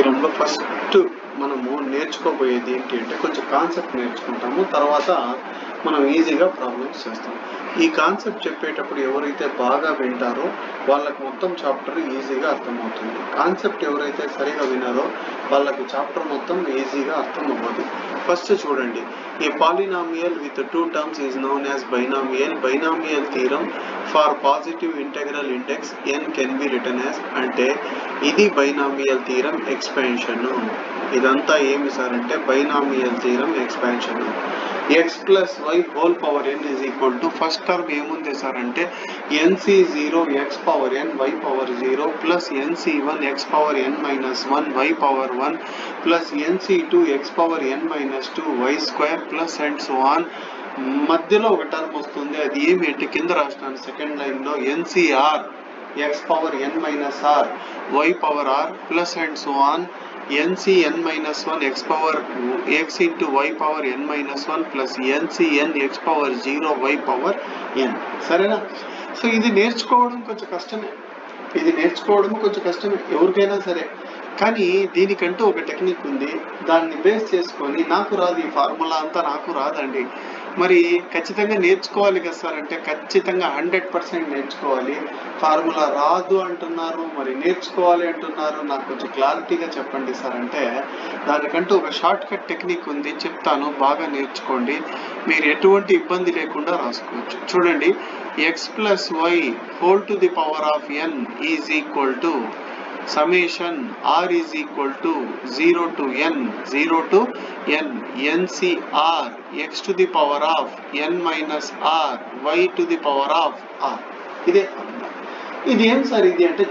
థీరంలో first మనము నేర్చుకోబోయేది ఏంటి అంటే కొంచెం కాన్సెప్ట్ నేర్చుకుంటాము, తర్వాత మనం ఈజీగా ప్రాబ్లమ్స్ చేస్తాం. ఈ కాన్సెప్ట్ చెప్పేటప్పుడు ఎవరైతే బాగా వింటారో వాళ్ళకి మొత్తం చాప్టర్ ఈజీగా అర్థమవుతుంది. కాన్సెప్ట్ ఎవరైతే సరిగా వినారో వాళ్ళకి చాప్టర్ మొత్తం ఈజీగా అర్థం అవ్వదు. ఫస్ట్ చూడండి, a polynomial with 2 terms is known as binomial. Binomial theorem for positive integral index n can be written as. అంటే ఇది బైనామియల్ థీరం ఎక్స్పాన్షన్. ఇదంతా ఏమి సార్ అంటే binomial theorem expansion. x plus y whole power n is equal to first term ఏముంది sir అంటే nc0 x power n y power 0 plus nc1 x power n minus 1 y power 1 plus nc2 x power n minus 2 y square plus and so on. మధ్యలో ఒక term వస్తుంది, అది ఏమి అంటే కింద రాష్ట్రాను second line లో ncr x power n minus r y power r plus and so on ncn minus 1 x power x into y power n minus 1 plus ncn x power 0 y power n. సరేనా? So ఇది నేర్చుకోవడం కొంచెం కష్టమే, ఎవరికైనా సరే. కానీ దీనికంటూ ఒక technique ఉంది, దాన్ని బేస్ చేసుకొని నాకు రాదు, ఈ ఫార్ములా అంతా నాకు రాదండి, మరి ఖచ్చితంగా నేర్చుకోవాలి కదా సార్ అంటే ఖచ్చితంగా 100% నేర్చుకోవాలి. ఫార్ములా రాదు అంటున్నారు, మరి నేర్చుకోవాలి అంటున్నారు, నాకు కొంచెం క్లారిటీగా చెప్పండి సార్ అంటే దానికంటూ ఒక షార్ట్ కట్ టెక్నిక్ ఉంది, చెప్తాను, బాగా నేర్చుకోండి, మీరు ఎటువంటి ఇబ్బంది లేకుండా రాసుకోవచ్చు. చూడండి, x plus y whole to the power of n is equal to summation r is equal to 0 to n ncr x to the power of n minus r y to the power of r. ఇదే ఇది ఏం sir ఇది అంటే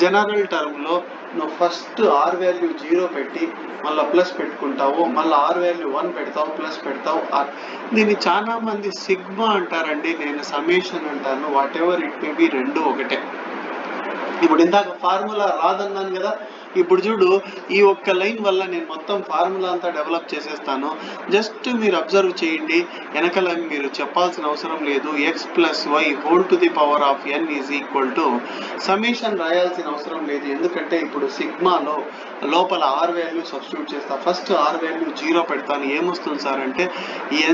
general term లో నువ్వు first r value 0 పెట్టి మళ్ళీ plus పెట్టుకుంటావు, మళ్ళీ r వాల్యూ 1 పెడతావు, ప్లస్ పెడతావు. దీన్ని చాలా మంది సిగ్మా అంటారండి, నేను సమ్మేషన్ అంటాను, what ever it may be, రెండు ఒకటే. ఇప్పుడు ఇందాక ఫార్ములా రాదన్నాను కదా, ఇప్పుడు చూడు, ఈ ఒక్క లైన్ వల్ల నేను మొత్తం ఫార్ములా అంతా డెవలప్ చేసేస్తాను. జస్ట్ మీరు అబ్జర్వ్ చేయండి, వెనకాల మీరు చెప్పాల్సిన అవసరం లేదు. X plus y whole to the power of n is equal to summation రాయాల్సిన అవసరం లేదు, ఎందుకంటే ఇప్పుడు సిగ్మాలో లోపల ఆర్ వాల్యూ సబ్స్టిట్యూట్ చేస్తా. ఫస్ట్ ఆర్ వాల్యూ 0 పెడతాను, ఏమొస్తుంది సార్ అంటే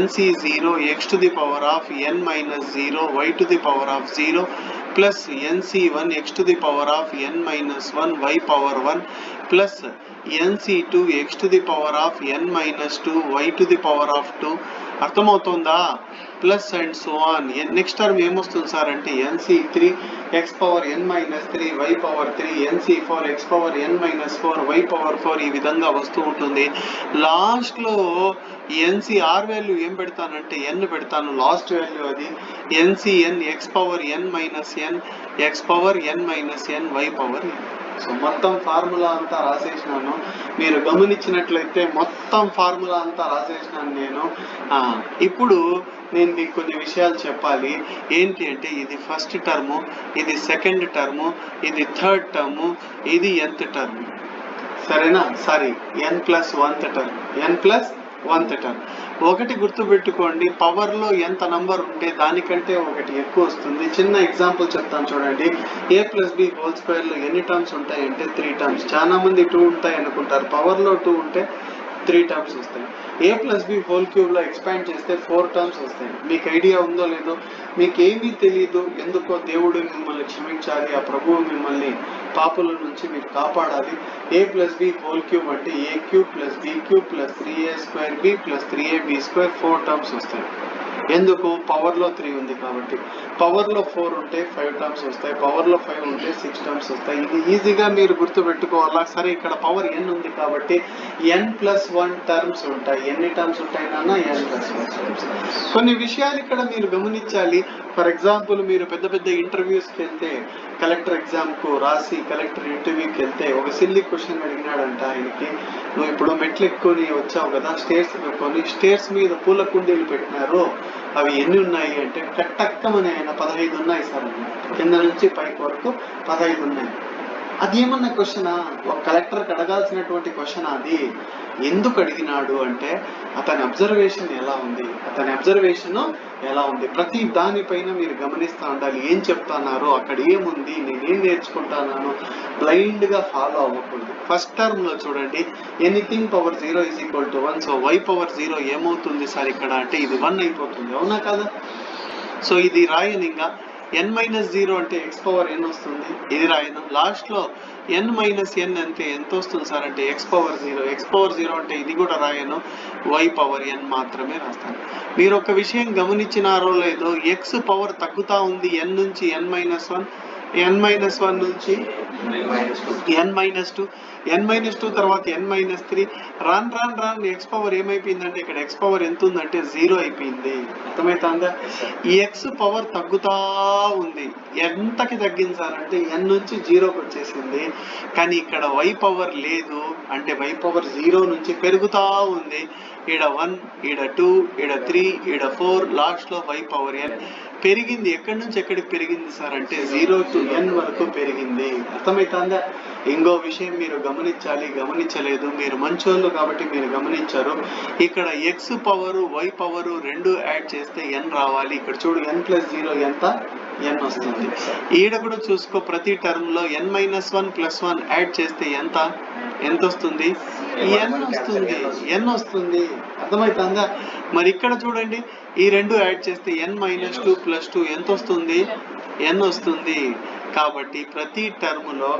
nc0 x to the power of n minus 0 y to the power of 0 plus nc1 x to the power of n minus 1 y power 1 plus nc2 x to the power of n minus 2 y to the power of 2. అర్థమవుతుందా? Plus and so on. Next term ఏమొస్తుంది sir అంటే nc3 x power n minus 3 y power 3 nc4 x power n minus 4 y power 4, ఈ విధంగా వస్తూ ఉంటుంది. లాస్ట్లో ncr value ఏం పెడతానంటే n పెడతాను, లాస్ట్ వాల్యూ అది ncn x power n minus n x power n minus n y power n. So మొత్తం formula అంతా రాసేసినాను, మీరు గమనించినట్లయితే మొత్తం ఫార్ములా అంతా రాసేసినాను నేను. ఇప్పుడు నేను మీకు కొన్ని విషయాలు చెప్పాలి. ఏంటి అంటే ఇది ఫస్ట్ టర్ము, ఇది సెకండ్ టర్ము, ఇది థర్డ్ టర్ము, ఇది nth టర్ము, సరేనా? Sorry, n plus 1th term. ఒకటి గుర్తుపెట్టుకోండి, పవర్లో ఎంత నంబర్ ఉంటే దానికంటే ఒకటి ఎక్కువ వస్తుంది. చిన్న ఎగ్జాంపుల్ చెప్తాను చూడండి. a ప్లస్ బి హోల్ స్క్వేర్లో ఎన్ని టర్మ్స్ ఉంటాయంటే 3 టర్మ్స్. చాలా మంది 2 ఉంటాయి అనుకుంటారు, పవర్లో 2 ఉంటే 3 టర్మ్స్ వస్తాయి. a ప్లస్ బి హోల్ క్యూబ్లో ఎక్స్పాండ్ చేస్తే 4 టర్మ్స్ వస్తాయి. మీకు ఐడియా ఉందో లేదో, మీకేమీ తెలియదు, ఎందుకో దేవుడు మిమ్మల్ని క్షమించాలి, ఆ ప్రభువు మిమ్మల్ని పాపుల నుంచి మీరు కాపాడాలి. a plus B whole cube అంటే a cube plus b cube plus 3a square b plus 3ab square, 4 terms వస్తాయి. ఎందుకు? పవర్లో 3 ఉంది కాబట్టి. పవర్లో 4 ఉంటే 5 టర్మ్స్ వస్తాయి, పవర్లో 5 ఉంటే 6 టర్మ్స్ వస్తాయి. ఇది ఈజీగా మీరు గుర్తుపెట్టుకోవాలా. సరే, ఇక్కడ పవర్ n ఉంది కాబట్టి n ప్లస్ 1 టర్మ్స్ ఉంటాయి. ఎన్ని టర్మ్స్ ఉంటాయి నాన్న? n plus 1 terms. కొన్ని విషయాలు ఇక్కడ మీరు గమనించాలి. ఫర్ ఎగ్జాంపుల్, మీరు పెద్ద పెద్ద ఇంటర్వ్యూస్కి వెళ్తే, కలెక్టర్ ఎగ్జామ్కు రాసి కలెక్టర్ ఇంటర్వ్యూకి వెళ్తే ఒక సిల్లీ క్వశ్చన్ అడిగినాడంట ఆయనకి, నువ్వు ఇప్పుడు మెట్లు ఎక్కుని వచ్చావు కదా, స్టేర్స్ ఎక్కుని, స్టేర్స్ మీద పూల కుండీలు పెట్టినారు, అవి ఎన్ని ఉన్నాయి అంటే కట్టక్కమని ఆయన 15 ఉన్నాయి సార్ అన్న, కింద నుంచి పైకి వరకు 15 ఉన్నాయి. అది ఏమన్నా క్వశ్చనా? ఒక కలెక్టర్కి అడగాల్సినటువంటి క్వశ్చన్ అది. ఎందుకు అడిగినాడు అంటే అతని అబ్జర్వేషన్ ఎలా ఉంది, అతని అబ్జర్వేషన్ ఎలా ఉంది, ప్రతి దానిపైన మీరు గమనిస్తూ ఉండాలి. ఏం చెప్తున్నారు, అక్కడ ఏముంది, నేనేం నేర్చుకుంటున్నాను, బ్లైండ్ గా ఫాలో అవ్వకూడదు. ఫస్ట్ టర్మ్ లో చూడండి, anything power 0 is equal to 1. So y power 0 ఏమవుతుంది సార్ ఇక్కడ అంటే ఇది 1 అయిపోతుంది, అవునా కదా? సో ఇది రాయను. ఇంకా n-0 అంటే x పవర్ n వస్తుంది, ఇది రాయను. లాస్ట్ లో n-n అంటే ఎంత వస్తుంది సార్ అంటే x పవర్ 0. x పవర్ 0 అంటే ఇది కూడా రాయను, y పవర్ n మాత్రమే రాస్తాను. మీరు ఒక విషయం గమనించినారో లేదో, x పవర్ తగ్గుతా ఉంది n నుంచి n-1, n-1 నుంచి n-2, n-2 తర్వాత n-3, రాన్ x పవర్ ఏమైపోయిందంటే ఇక్కడ x పవర్ ఎంత ఉందంటే 0 అయిపోయింది. అర్థమవుతుందా? ఈ x పవర్ తగ్గుతా ఉంది. ఎంతకి తగ్గింది సార్ అంటే n నుంచి 0కి వచ్చేసింది. కానీ ఇక్కడ y పవర్ లేదు అంటే y పవర్ 0 నుంచి పెరుగుతా ఉంది. ఈడ 1, ఈడ 2, ఈడ 3, ఈడ 4, లాస్ట్ లో y పవర్ n పెరిగింది. ఎక్కడి నుంచి ఎక్కడికి పెరిగింది సార్ అంటే 0 to n వరకు పెరిగింది. అర్థమవుతుందా? ఇంకో విషయం మీరు గమనించాలి, గమనించలేదు, మీరు మంచోళ్ళు కాబట్టి మీరు గమనించారు. ఇక్కడ x పవరు y పవరు రెండు యాడ్ చేస్తే n రావాలి. ఇక్కడ చూడు n+0 ఎంత, n వస్తుంది. ఈడ కూడా చూసుకో, ప్రతి టర్మ్ లో n-1 + 1 యాడ్ చేస్తే ఎంత వస్తుంది, n వస్తుంది. అర్థమవుతుందా? మరి ఇక్కడ చూడండి, ఈ రెండు యాడ్ చేస్తే n-2 + 2 ఎంత వస్తుంది, n వస్తుంది. కాబట్టి ప్రతి టర్మ్ లో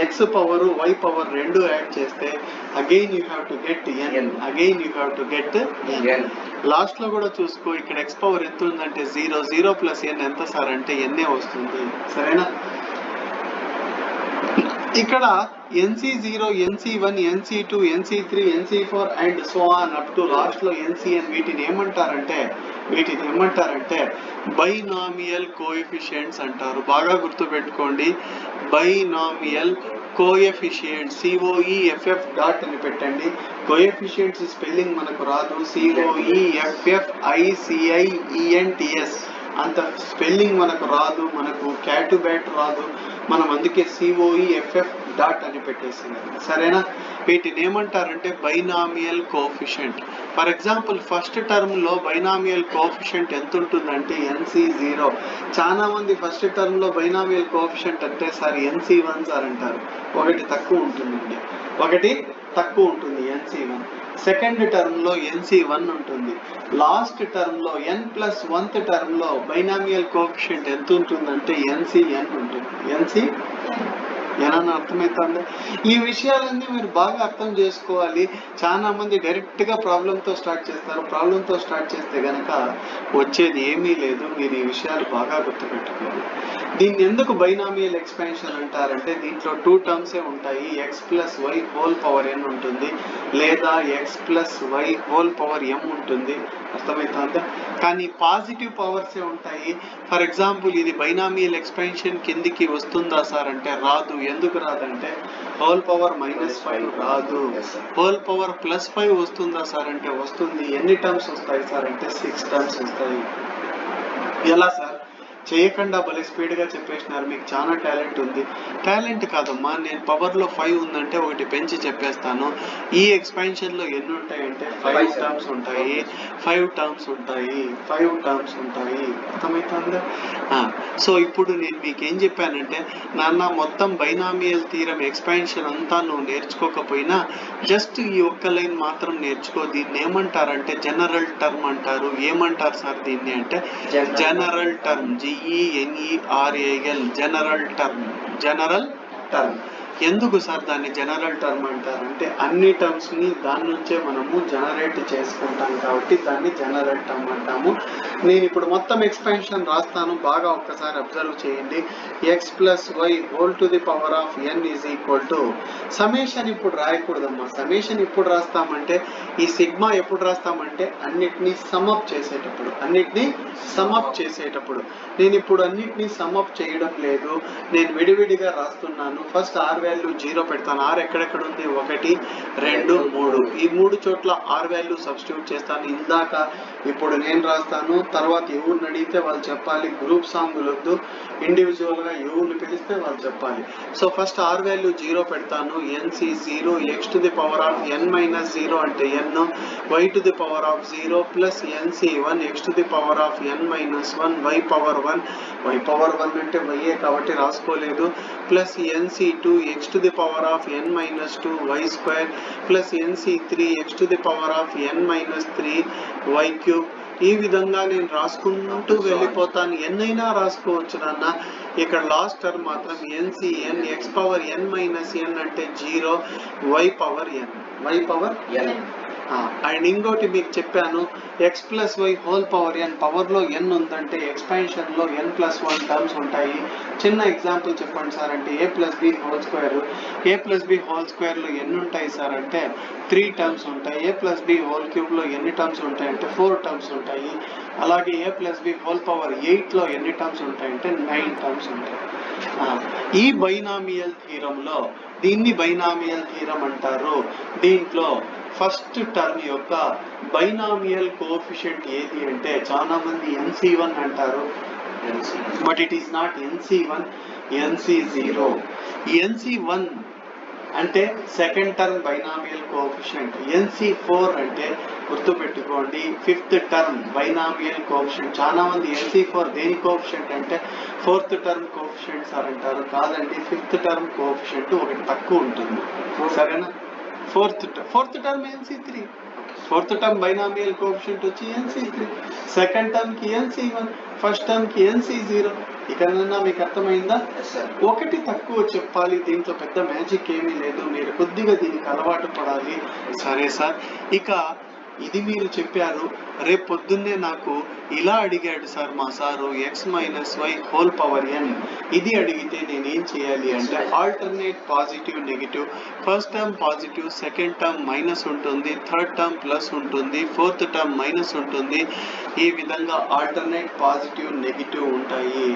x పవర్ y పవర్ రెండు యాడ్ చేస్తే again you have to get n, again you have to get n. Last లో కూడా చూసుకో, ఇక్కడ x పవర్ ఎంత ఉందంటే 0, 0 + n ఎంత సార్ అంటే n వస్తుంది. సరేనా? ఇక్కడ NC0, NC1, NC2, NC3, NC4 and so on up to last లో NCN. వీటిని ఏమంటారంటే బైనామియల్ కోఎఫిషియెంట్స్ అంటారు. బాగా గుర్తుపెట్టుకోండి, బైనామియల్ కోఎఫిషియెంట్స్, COEFF డాట్ అని పెట్టండి. కోఎఫిషియెంట్స్ స్పెల్లింగ్ మనకు రాదు, COEFFICIENTS అంత స్పెల్లింగ్ మనకు రాదు, మనకు క్యాటుబ్యాట్ రాదు, మనం అందుకే COEFF డాట్ అని పెట్టేసింది. సరేనా? వీటిని ఏమంటారంటే binomial coefficient. For example first term లో బైనామియల్ కోఎఫిషియంట్ ఎంత ఉంటుందంటే NC0. చాలా మంది ఫస్ట్ టర్మ్ లో బైనామియల్ కోఎఫిషియంట్ అంటే సార్ NC1 సార్ అంటారు. ఒకటి తక్కువ ఉంటుందండి, ఒకటి తక్కువ ఉంటుంది NC1. సెకండ్ టర్మ్ లో NC1 ఉంటుంది. లాస్ట్ టర్మ్ లో n+1th టర్మ్ లో బైనామియల్ కోఎఫిషియంట్ ఎంత ఉంటుందంటే NCN ఉంటుంది. NCN అని అర్థమవుతుంది. ఈ విషయాలన్నీ మీరు బాగా అర్థం చేసుకోవాలి. చాలా మంది డైరెక్ట్ గా ప్రాబ్లంతో స్టార్ట్ చేస్తారు. ప్రాబ్లంతో స్టార్ట్ చేస్తే గనక వచ్చేది ఏమీ లేదు. మీరు ఈ విషయాలు బాగా గుర్తుపెట్టుకోవాలి. దీన్ని ఎందుకు బైనామియల్ ఎక్స్పాన్షన్ అంటారంటే దీంట్లో 2 టర్మ్సే ఉంటాయి, x + y whole power n ఉంటుంది, లేదా x + y whole power m ఉంటుంది. అర్థమవుతుందా? కానీ పాజిటివ్ పవర్సే ఉంటాయి. ఫర్ ఎగ్జాంపుల్ ఇది బైనామియల్ ఎక్స్పాన్షన్ కిందికి వస్తుందా సార్ అంటే రాదు. ఎందుకు రాదంటే హోల్ పవర్ -5 రాదు. హోల్ పవర్ +5 వస్తుందా సార్ అంటే వస్తుంది. ఎన్ని టర్మ్స్ వస్తాయి సార్ అంటే 6 టర్మ్స్ వస్తాయి. ఎలా సార్? చేయకుండా భలే స్పీడ్ గా చెప్పేసినారు, మీకు చాలా టాలెంట్ ఉంది. టాలెంట్ కాదమ్మా, నేను పవర్ లో 5 ఉందంటే ఒకటి పెంచి చెప్పేస్తాను. ఈ ఎక్స్పాన్షన్ లో ఎన్ని ఉంటాయంటే 5 టర్మ్స్ ఉంటాయి, 5 టర్మ్స్ ఉంటాయి, 5 టర్మ్స్ ఉంటాయి. అర్థమవుతుందా? సో ఇప్పుడు నేను మీకు ఏం చెప్పానంటే నాన్న మొత్తం బైనామియల్ థీరం ఎక్స్పాన్షన్ అంతా నువ్వు నేర్చుకోకపోయినా జస్ట్ ఈ ఒక్క లైన్ మాత్రం నేర్చుకో. దీన్ని ఏమంటారంటే జనరల్ టర్మ్ అంటారు. ఏమంటారు సార్ దీన్ని అంటే general term, GENERAL, general term. General term ఎందుకు సార్ దాన్ని జనరల్ టర్మ్ అంటారంటే అన్ని టర్మ్స్ ని దాని నుంచే మనము జనరేట్ చేసుకుంటాం కాబట్టి దాన్ని జనరల్ టర్మ్ అంటాము. నేను ఇప్పుడు మొత్తం ఎక్స్పాన్షన్ రాస్తాను, బాగా ఒక్కసారి అబ్జర్వ్ చేయండి. x + y whole to the power of n is equal to summation. ఇప్పుడు రాయకూడదమ్మా. సಮೇషన్ ఇప్పుడు రాస్తామంటే ఈ సిగ్మా ఎప్పుడు రాస్తామంటే అన్నిటినీ సమ్అప్ చేసేటప్పుడు, అన్నిటినీ సమ్అప్ చేసేటప్పుడు. నేను ఇప్పుడు అన్నిటినీ సమ్అప్ చేయడం లేదు, నేను విడివిడిగా రాస్తున్నాను. ఫస్ట్ r వాల్యూ 0 పెడతాను. ఆర్ ఎక్కడెక్కడ ఉంది? 1 2 3 ఈ 3 చోట్ల ఆర్ వాల్యూ సబ్స్టిట్యూట్ చేస్తాను. ఇందాక ఇప్పుడు నేను రాస్తాను, తర్వాత ఎవరిని అడిగితే వాళ్ళు చెప్పాలి. గ్రూప్ సాంగులు వద్దు, ఇండివిజువల్గా ఎవరిని పిలిస్తే వాళ్ళు చెప్పాలి. సో ఫస్ట్ ఆర్ వాల్యూ 0 పెడతాను. N C 0 x to the power of N minus 0 అంటే N, y to the power of 0 plus N C 1 x to the power of N minus 1 y power 1, y power 1 అంటే వైఏ కాబట్టి రాసుకోలేదు, plus N C 2 x to the power of N minus 2 y square plus N C 3 x to the power of N minus 3 y cube. ఈ విధంగా నేను రాసుకుంటూ వెళ్ళిపోతాను. ఎన్నైనా రాసుకోవచ్చు నాన్న. ఇక్కడ లాస్ట్ టర్మ్ మాత్రం N C N x power N minus N అంటే 0 y power N, y power N. And ఇంకోటి మీకు చెప్పాను, x plus y whole power N, పవర్లో ఎన్ ఉందంటే ఎక్స్పాన్షన్లో ఎన్ ప్లస్ 1 టర్మ్స్ ఉంటాయి. చిన్న ఎగ్జాంపుల్ చెప్పండి సార్ అంటే ఏ ప్లస్ బి హోల్ స్క్వేర్, ఏ ప్లస్ బి హోల్ స్క్వేర్లో ఎన్ని ఉంటాయి సార్ అంటే 3 టర్మ్స్ ఉంటాయి. ఏ ప్లస్ బి హోల్ క్యూబ్లో ఎన్ని టర్మ్స్ ఉంటాయి అంటే 4 టర్మ్స్ ఉంటాయి. అలాగే ఏ ప్లస్ బి హోల్ పవర్ 8లో ఎన్ని టర్మ్స్ ఉంటాయంటే 9 టర్మ్స్ ఉంటాయి. ఈ బైనామియల్ థీరంలో, దీన్ని బైనామియల్ థీరం అంటారు. దీంట్లో ఫస్ట్ టర్మ్ యొక్క బైనామియల్ కోఎఫిషియంట్ ఏది అంటే చాలా మంది NC1 అంటారు, but it is not NC1, NC0. NC1 అంటే second term binomial coefficient, NC4 అంటే గుర్తుపెట్టుకోండి ఫిఫ్త్ టర్మ్ బైనామియల్ కోఎఫిషియంట్. చాలా మంది NC4 దేని కోఎఫిషియంట్ అంటే ఫోర్త్ టర్మ్ కోఎఫిషియంట్ సార్ అంటారు. కాదండి, ఫిఫ్త్ టర్మ్ కోఎఫిషియంట్ ఒకటి తక్కువ ఉంటుంది, సరేనా? Fourth term NC3, fourth term binomial coefficient వచ్చి NC3, సెకండ్ టర్మ్ కి NC1, ఫస్ట్ టర్మ్ కి NC0. ఇకనన్నా మీకు అర్థమైందా? ఒకటి తక్కువ చెప్పాలి, దీంట్లో పెద్ద మ్యాజిక్ ఏమీ లేదు, మీరు కొద్దిగా దీనికి అలవాటు పడాలి. సరే సార్, ఇక ఇది మీరు చెప్పారు. రేపు పొద్దున్నే నాకు ఇలా అడిగాడు సార్ మా sir, x minus y whole power N. ఇది అడిగితే నేనేం చేయాలి అంటే alternate positive negative, first term positive, second term minus ఉంటుంది, థర్డ్ టర్మ్ ప్లస్ ఉంటుంది, ఫోర్త్ టర్మ్ మైనస్ ఉంటుంది. ఈ విధంగా ఆల్టర్నేట్ పాజిటివ్ నెగిటివ్ ఉంటాయి.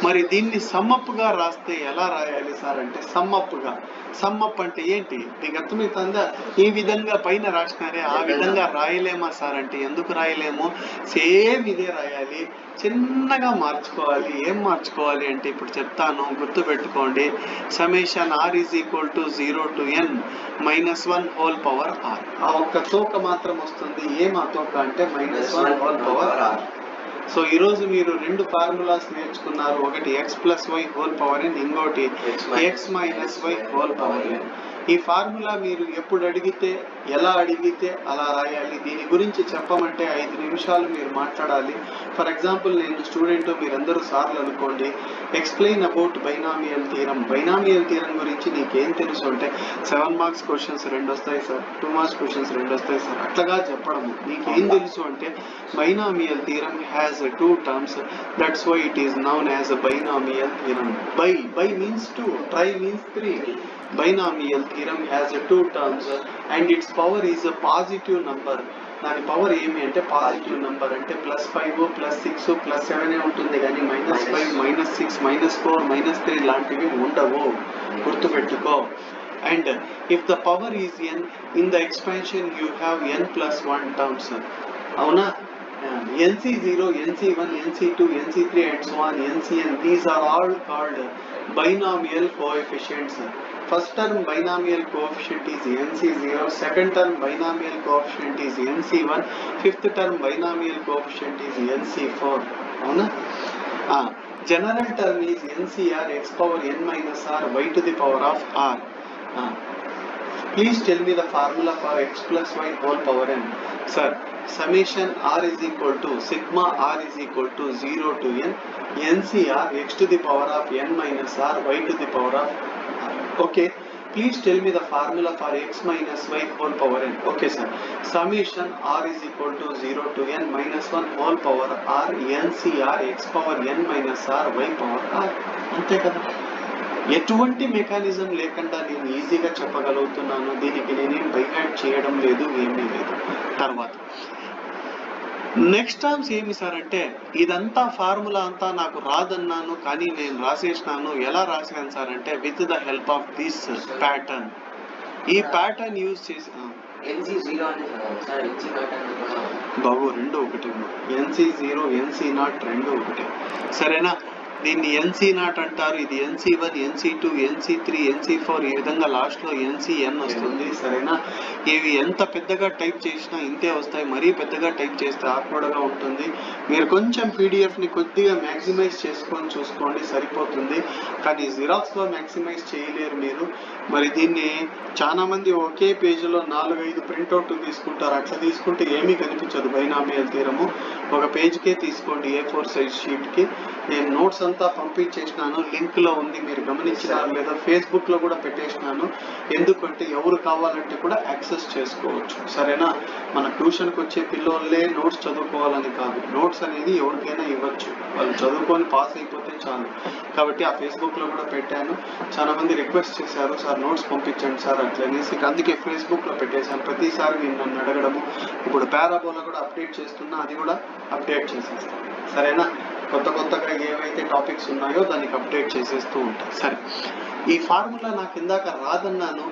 మరి దీన్ని సమ్మప్గా రాస్తే ఎలా రాయాలి సార్ అంటే సమ్మప్గా. సమ్మప్ అంటే ఏంటి మీకు అర్థమవుతుందా? ఈ విధంగా పైన రాసినారే ఆ విధంగా రాయలేమా సార్ అంటే ఎందుకు రాయలేము? సేమ్ ఇదే రాయాలి, చిన్నగా మార్చుకోవాలి. ఏం మార్చుకోవాలి అంటే ఇప్పుడు చెప్తాను, గుర్తుపెట్టుకోండి. సಮೇషన్ r is equal to 0 to n -1 whole power r. ఆ ఒక్క తోక మాత్రం వస్తుంది. ఏం ఆ తోక అంటే -1 హోల్ పవర్ r. సో ఈరోజు మీరు 2 ఫార్ములాస్ నేర్చుకున్నారు. ఒకటి x plus y whole power N, ఇంకోటి x minus y whole power N. ఈ ఫార్ములా మీరు ఎప్పుడు అడిగితే, ఎలా అడిగితే అలా రాయాలి. దీని గురించి చెప్పమంటే 5 నిమిషాలు మీరు మాట్లాడాలి. ఫర్ ఎగ్జాంపుల్ నేను స్టూడెంట్, మీరందరూ సార్లు అనుకోండి, explain about binomial theorem. Binomial theorem గురించి నీకేం తెలుసు అంటే 7 మార్క్స్ క్వశ్చన్స్ 2 వస్తాయి సార్, 2 మార్క్స్ క్వశ్చన్స్ 2 వస్తాయి సార్, అట్లాగా చెప్పడం. నీకేం తెలుసు అంటే binomial theorem has 2 terms, that's why it is known as a binomial theorem. By means 2, tri means 3. Binomial theorem has 2 terms and its power is a positive number. దాని power ఏమి అంటే positive number, అంటే +5 +6 +7 ఉంటుంది కానీ -5 -6 -4 -3 లాంటివి ఉండవు, గుర్తుపెట్టుకో. And if the power is n, in the expansion you have n+1 terms. అవునా? NC0, NC1, NC2, NC3 and so on, NCN, these are all called binomial coefficients. First term binomial coefficient is NC0, second term binomial coefficient is NC1, fifth term binomial coefficient is NC4. Avuna? General term is NCR, x power n minus r, y to the power of r. Please tell me the formula for x plus y whole power n. Sir, summation r is equal to sigma r is equal to 0 to n NCR x to the power of n minus r, y to the power of r. Okay, please tell me the formula for x minus y whole power n. Okay sir, summation r is equal to 0 to n minus 1 whole power r NCR x power n minus r, y power r. అంతే కదా. ఎటువంటి mechanism లేకుండా నేను ఈజీగా చెప్పగలుగుతున్నాను. దీనికి నేనేం by heart చేయడం లేదు, ఏమీ లేదు. తర్వాత నెక్స్ట్ టర్మ్స్ ఏమి సార్ అంటే ఇదంతా ఫార్ములా అంతా నాకు రాదన్నాను కానీ నేను రాసేసినాను. ఎలా రాశాను సార్ అంటే with the help of this pattern. ఈ ప్యాటర్న్ యూజ్ చేసి బాబు రెండు ఒకటి, NC0 NC0 రెండు ఒకటే సరేనా. దీన్ని NC0 అంటారు, ఇది NC1 NC2 NC3 NC4 ఈ విధంగా లాస్ట్ లో NCN వస్తుంది సరేనా. ఇవి ఎంత పెద్దగా టైప్ చేసినా ఇంతే వస్తాయి, మరీ పెద్దగా టైప్ చేస్తే ఆక్వర్డ్గా ఉంటుంది. మీరు కొంచెం PDF ని కొద్దిగా మ్యాక్సిమైజ్ చేసుకొని చూసుకోండి సరిపోతుంది, కానీ జిరాక్స్ లో మ్యాక్సిమైజ్ చేయలేరు మీరు. మరి దీన్ని చాలా మంది ఒకే పేజీలో 4-5 ప్రింట్అవుట్ తీసుకుంటారు, అట్లా తీసుకుంటే ఏమీ కనిపించదు. బైనామియల్ థీరము ఒక పేజ్కే తీసుకోండి, A4 సైజ్ షీట్కి. నేను నోట్స్ అంతా పంపించేసినాను, లింక్ లో ఉంది, మీరు గమనించినారు లేదా ఫేస్బుక్ లో కూడా పెట్టేసినాను. ఎందుకంటే ఎవరు కావాలంటే కూడా యాక్సెస్ చేసుకోవచ్చు సరేనా. మన ట్యూషన్కి వచ్చే పిల్లలే నోట్స్ చదువుకోవాలని కాదు, నోట్స్ అనేది ఎవరికైనా ఇవ్వచ్చు, వాళ్ళు చదువుకొని పాస్ అయిపోతే చాలు. కాబట్టి ఆ ఫేస్బుక్ లో కూడా పెట్టాను. చాలా మంది రిక్వెస్ట్ చేశారు సార్ నోట్స్ పంపించండి సార్ అట్లనేసి, అందుకే ఫేస్బుక్ లో పెట్టేశాను. ప్రతిసారి నేను నన్ను అడగడము. ఇప్పుడు పారాబోలా కూడా అప్డేట్ చేస్తున్నా, అది కూడా అప్డేట్ చేసేస్తాను సరేనా. కొత్తగా ఏవైతే టాపిక్స్ ఉన్నాయో దానికి అప్డేట్ చేసేస్తూ ఉంటాయి. సరే, ఈ ఫార్ములా నాకు ఇందాక రాదన్నాను,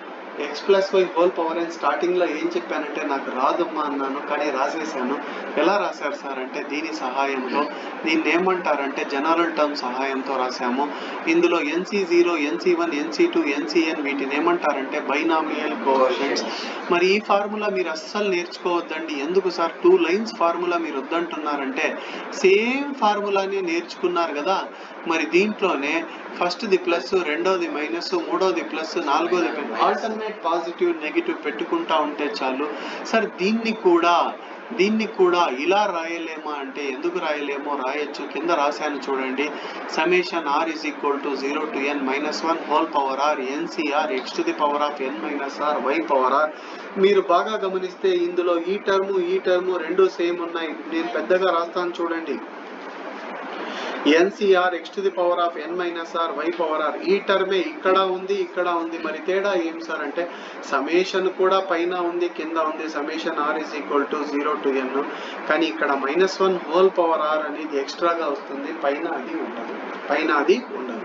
x+y² స్టార్టింగ్ లో ఏం చెప్పానంటే నాకు రాదమ్మా అన్నాను, కానీ రాసేసాను. ఎలా రాశారు సార్ అంటే దీని సహాయంతో, దీన్ని ఏమంటారంటే జనరల్ టర్మ్ సహాయంతో రాసాము. ఇందులో NC0 NC1 NC2 NCN వీటిని ఏమంటారంటే బైనామియల్ కోఎఫిషియంట్స్. మరి ఈ ఫార్ములా మీరు అస్సలు నేర్చుకోవద్దండి. ఎందుకు సార్ 2 లైన్స్ ఫార్ములా మీరు వద్దంటున్నారంటే సేమ్ ఫార్ములాని నేర్చుకున్నారు కదా, మరి దీంట్లోనే ఫస్ట్ది ప్లస్, రెండోది మైనస్, మూడోది ప్లస్, నాలుగోది ఆల్టర్నేట్ పాజిటివ్ నెగిటివ్ పెట్టుకుంటా ఉంటే చాలు సార్. దీన్ని కూడా ఇలా రాయలేమా అంటే ఎందుకు రాయలేమో రాయొచ్చు. కింద రాశాను చూడండి, summation r is equal to 0 to n minus 1 whole power r NCR x to the power of n minus r y power r. మీరు బాగా గమనిస్తే ఇందులో ఈ టర్ము రెండు సేమ్ ఉన్నాయి. నేను పెద్దగా రాస్తాను చూడండి, NCR x to the power of n minus r y power r. ఈ టర్మే ఇక్కడ ఉంది. మరి తేడా ఏం సార్ అంటే సమ్మేషన్ కూడా పైన ఉంది కింద ఉంది, summation r is equal to 0 to n. కానీ ఇక్కడ -1 whole power r అనేది ఎక్స్ట్రాగా వస్తుంది, పైన అది ఉండదు.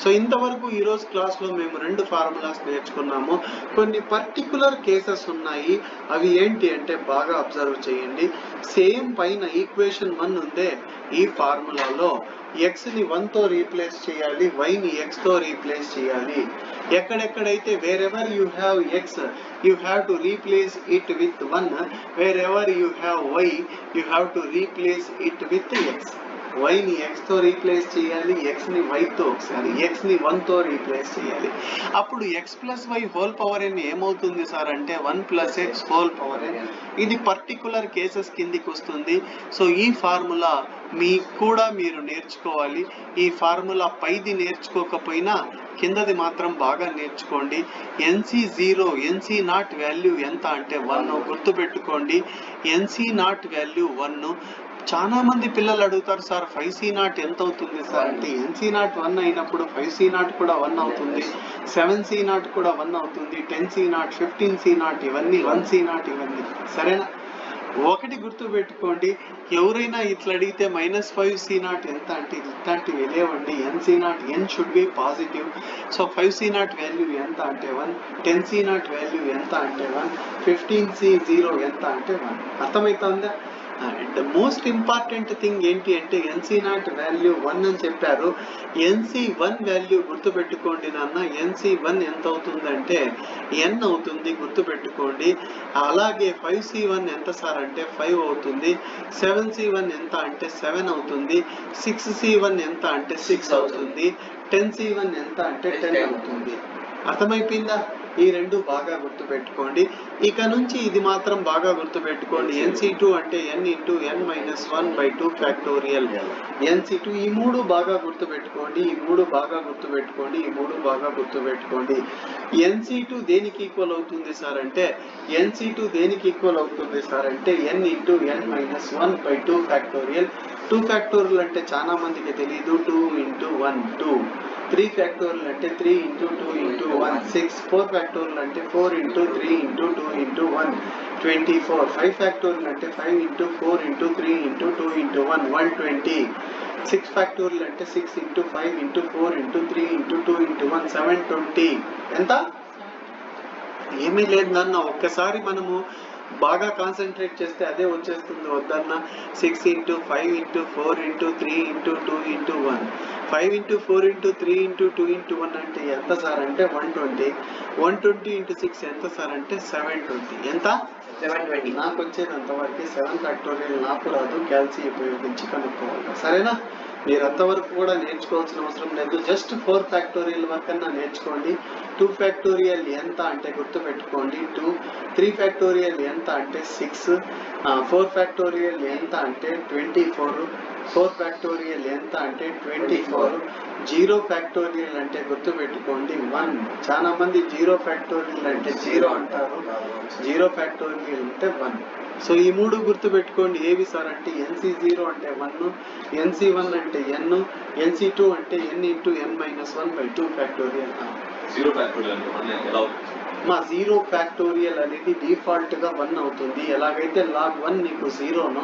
సో ఇంతవరకు ఈరోజు క్లాస్లో మేము 2 ఫార్ములాస్ నేర్చుకున్నాము. కొన్ని పర్టికులర్ కేసెస్ ఉన్నాయి, అవి ఏంటి అంటే బాగా అబ్జర్వ్ చేయండి. సేమ్ పైన ఈక్వేషన్ 1 ఉందే, ఈ ఫార్ములాలో x ని 1 తో రీప్లేస్ చేయాలి, y ని x తో రీప్లేస్ చేయాలి. ఎక్కడెక్కడైతే wherever you have x you have to replace it with 1, wherever you have y you have to replace it with x. y ని x తో రీప్లేస్ చేయాలి, x ని y తో ఒకసారి, x ని 1 తో రీప్లేస్ చేయాలి. అప్పుడు x+y² ఏమవుతుంది సార్ అంటే 1+x². ఇది పర్టికులర్ కేసెస్ కిందికి వస్తుంది. సో ఈ ఫార్ములా మీరు నేర్చుకోవాలి. ఈ ఫార్ములా పైది నేర్చుకోకపోయినా కిందది మాత్రం బాగా నేర్చుకోండి. NC0 వాల్యూ ఎంత అంటే 1, గుర్తుపెట్టుకోండి. NC0 value 1. చాలా మంది పిల్లలు అడుగుతారు సార్ 5C0 ఎంత అవుతుంది సార్ అంటే NC0 1 అయినప్పుడు 5C0 కూడా 1 అవుతుంది, 7C0 కూడా 1 అవుతుంది, 10C0 15C0 ఇవన్నీ 1C0 ఇవన్నీ సరేనా. ఒకటి గుర్తు పెట్టుకోండి, ఎవరైనా ఇట్లా అడిగితే -5C0 ఎంత అంటే ఇట్లాంటివి లేవండి. NC0 n should be positive. So 5C0 value ఎంత అంటే 1, 10C0 వాల్యూ ఎంత అంటే 1, 15C0 ఎంత అంటే 1. అర్థమవుతుందా? అండ్ మోస్ట్ ఇంపార్టెంట్ థింగ్ ఏంటి అంటే NC0 వాల్యూ 1 అని చెప్పారు. NC1 వాల్యూ గుర్తుపెట్టుకోండి నాన్న. NC1 ఎంత అవుతుందంటే n అవుతుంది, గుర్తుపెట్టుకోండి. అలాగే 5C1 ఎంత సార్ అంటే 5 అవుతుంది, 7C1 ఎంత అంటే 7 అవుతుంది, 6C1 ఎంత అంటే 6 అవుతుంది, 10C1 ఎంత అంటే 10 అవుతుంది. అర్థమైపోయిందా? ఈ రెండు బాగా గుర్తుపెట్టుకోండి. ఇక నుంచి ఇది మాత్రం బాగా గుర్తుపెట్టుకోండి, NC2 అంటే n × n - 1/2 ఫ్యాక్టోరియల్. NC2 ఈ మూడు బాగా గుర్తుపెట్టుకోండి, NC2 దేనికి ఈక్వల్ అవుతుంది సార్ అంటే n × n - 1/2 ఫ్యాక్టోరియల్. 2 ఫ్యాక్టోరియల్ అంటే చాలా మందికి తెలియదు, 2 × 1 2, 3 ఫ్యాక్టోరియల్ అంటే 3 × 2 × 1 6, 4 ఫ్యాక్టోరియల్ అంటే 4 × 3 × 2 × 1 24. 5 ఫ్యాక్టోరియల్ అంటే 5 into 4 into 3 into 2 into 1 120. 6 factorial అంటే 6 into 5 into 4 into 3 into 2 into 1 720. ఎంత? ఏమీ లేదు నాన్న, ఒక్కసారి మనము బాగా కాన్సన్ట్రేట్ చేస్తే అదే వచ్చేస్తుంది వద్దన్న. 6 into 5 into 4 into 3 into 2 into 1 5 into 4 into 3 into 2 into 1 అంటే ఎంత సార్ అంటే 120. 120 into 6 ఎంత సార్ అంటే 720. ఎంత? 720. నాకు వచ్చేది అంతవరకు 7 ఫ్యాక్టోరియల్ నాకు రాదు, క్యాల్సీ ఉపయోగించి కనుక్కోవాలి. సరేనా? మీరు అంతవరకు కూడా నేర్చుకోవాల్సిన అవసరం లేదు. జస్ట్ 4 ఫ్యాక్టోరియల్ వరకు అన్నా నేర్చుకోండి. 2 ఫ్యాక్టోరియల్ ఎంత అంటే గుర్తుపెట్టుకోండి 2. 3 ఫ్యాక్టోరియల్ ఎంత అంటే 6. 4 ఫ్యాక్టోరియల్ ఎంత అంటే 24. 4 ఫ్యాక్టోరియల్ ఎంత అంటే 24. 0 ఫ్యాక్టోరియల్ అంటే గుర్తుపెట్టుకోండి 1. చాలా మంది 0 ఫ్యాక్టోరియల్ అంటే 0 అంటారు, 0 ఫ్యాక్టోరియల్ అంటే 1. సో ఈ 3 గుర్తుపెట్టుకోండి. ఏవి సార్ అంటే NC0 అంటే 1, NC1 అంటే n, NC2 అంటే n into n minus 1 by 2 factorial. 0 factorial అంటే 1 ఎలా అవుతుంది? మా 0 ఫ్యాక్టోరియల్ అనేది డిఫాల్ట్ గా 1 అవుతుంది. ఎలాగైతే log 1 నీకు 0నో